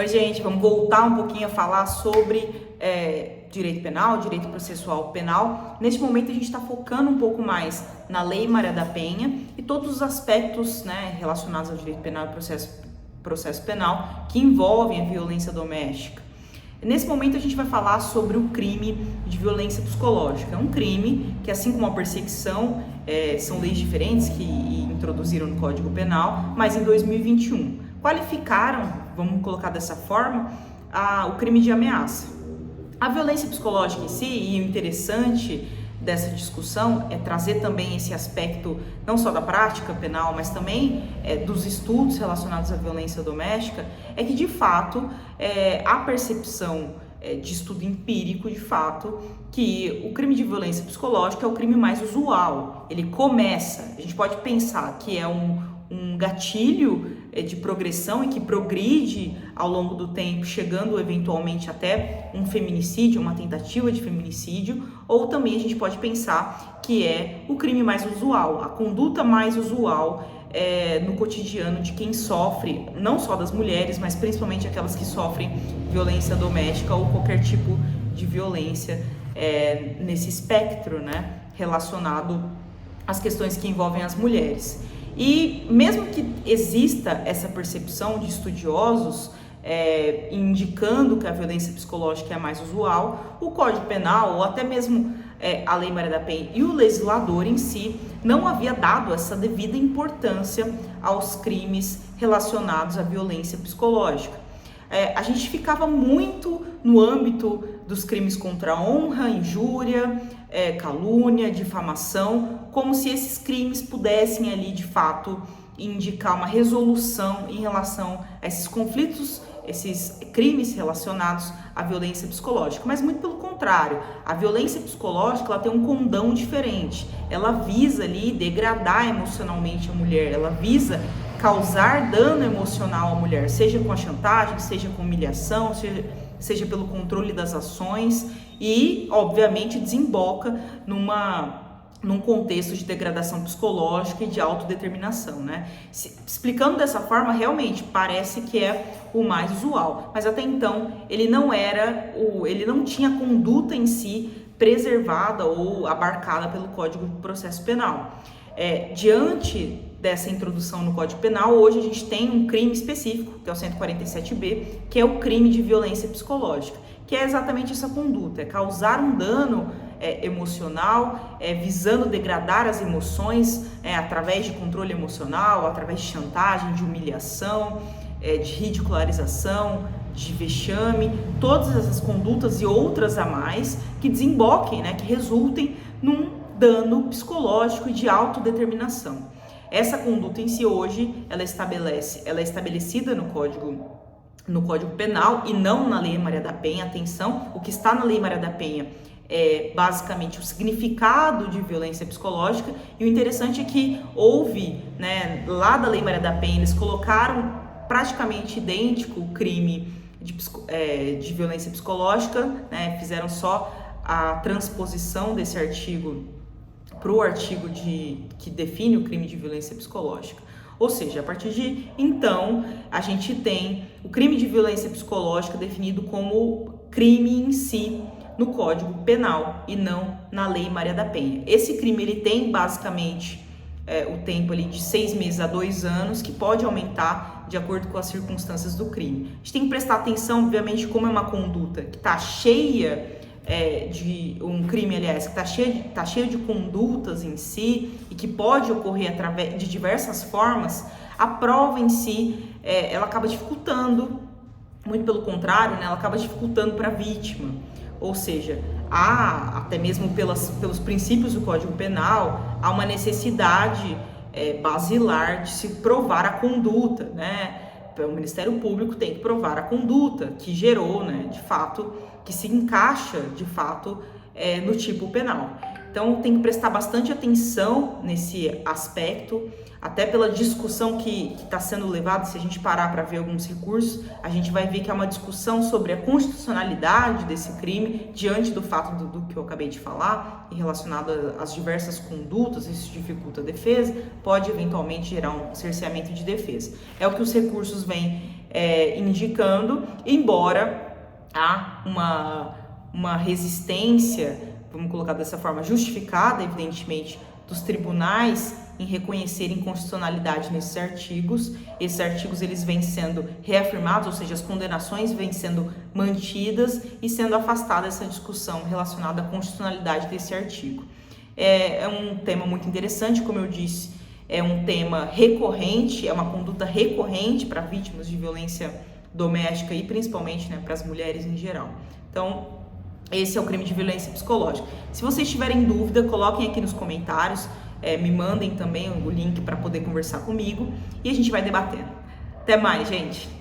Oi, gente, vamos voltar um pouquinho a falar sobre direito penal, direito processual penal. Neste momento a gente está focando um pouco mais na Lei Maria da Penha e todos os aspectos, né, relacionados ao direito penal e processo penal que envolvem a violência doméstica. Nesse momento a gente vai falar sobre o crime de violência psicológica. É um crime que, assim como a perseguição, são leis diferentes que introduziram no Código Penal, mas em 2021 qualificaram, vamos colocar dessa forma, o crime de ameaça. A violência psicológica em si, e o interessante dessa discussão é trazer também esse aspecto não só da prática penal, mas também dos estudos relacionados à violência doméstica, é que de fato a percepção de estudo empírico, de fato, que o crime de violência psicológica é o crime mais usual. Ele começa, a gente pode pensar que é um gatilho de progressão e que progride ao longo do tempo, chegando eventualmente até um feminicídio, uma tentativa de feminicídio, ou também a gente pode pensar que é o crime mais usual, a conduta mais usual no cotidiano de quem sofre, não só das mulheres, mas principalmente aquelas que sofrem violência doméstica ou qualquer tipo de violência nesse espectro, né, relacionado às questões que envolvem as mulheres. E mesmo que exista essa percepção de estudiosos indicando que a violência psicológica é a mais usual, o Código Penal, ou até mesmo a Lei Maria da Penha e o legislador em si, não havia dado essa devida importância aos crimes relacionados à violência psicológica. A gente ficava muito no âmbito dos crimes contra a honra, injúria, calúnia, difamação, como se esses crimes pudessem ali de fato indicar uma resolução em relação a esses conflitos, esses crimes relacionados à violência psicológica. Mas muito pelo contrário, a violência psicológica ela tem um condão diferente, ela visa ali degradar emocionalmente a mulher, ela visa causar dano emocional à mulher, seja com a chantagem, seja com humilhação, seja pelo controle das ações e, obviamente, desemboca num contexto de degradação psicológica e de autodeterminação, né? Explicando dessa forma, realmente parece que é o mais usual, mas até então ele não tinha conduta em si preservada ou abarcada pelo Código de Processo Penal. Diante dessa introdução no Código Penal, hoje a gente tem um crime específico, que é o 147B, que é o crime de violência psicológica, que é exatamente essa conduta, é causar um dano emocional, visando degradar as emoções através de controle emocional, através de chantagem, de humilhação, de ridicularização, de vexame, todas essas condutas e outras a mais que desemboquem, que resultem num dano psicológico e de autodeterminação. Essa conduta em si hoje, ela é estabelecida no Código Penal e não na Lei Maria da Penha. Atenção, o que está na Lei Maria da Penha é basicamente o significado de violência psicológica, e o interessante é que houve, lá da Lei Maria da Penha, eles colocaram praticamente idêntico o crime de violência psicológica, fizeram só a transposição desse artigo para o artigo que define o crime de violência psicológica. Ou seja, a partir de então, a gente tem o crime de violência psicológica definido como crime em si no Código Penal e não na Lei Maria da Penha. Esse crime ele tem basicamente o tempo ali de 6 meses a 2 anos, que pode aumentar de acordo com as circunstâncias do crime. A gente tem que prestar atenção, obviamente, como é uma conduta que está cheia de um crime, aliás, que está cheio de condutas em si e que pode ocorrer através de diversas formas. A prova em si, ela acaba dificultando, muito pelo contrário, ela acaba dificultando para a vítima. Ou seja, até mesmo pelos princípios do Código Penal, há uma necessidade basilar de se provar a conduta, O Ministério Público tem que provar a conduta que gerou, de fato, que se encaixa, de fato, no tipo penal. Então, tem que prestar bastante atenção nesse aspecto, até pela discussão que está sendo levada. Se a gente parar para ver alguns recursos, a gente vai ver que há uma discussão sobre a constitucionalidade desse crime, diante do fato do que eu acabei de falar, e relacionado às diversas condutas. Isso dificulta a defesa, pode eventualmente gerar um cerceamento de defesa. É o que os recursos vêm indicando, embora há uma resistência, vamos colocar dessa forma, justificada, evidentemente, dos tribunais em reconhecerem inconstitucionalidade nesses artigos. Esses artigos eles vêm sendo reafirmados, ou seja, as condenações vêm sendo mantidas e sendo afastada essa discussão relacionada à constitucionalidade desse artigo. É um tema muito interessante, como eu disse, é um tema recorrente, é uma conduta recorrente para vítimas de violência doméstica e principalmente, né, para as mulheres em geral. Então, esse é o crime de violência psicológica. Se vocês tiverem dúvida, coloquem aqui nos comentários, me mandem também o link para poder conversar comigo e a gente vai debatendo. Até mais, gente!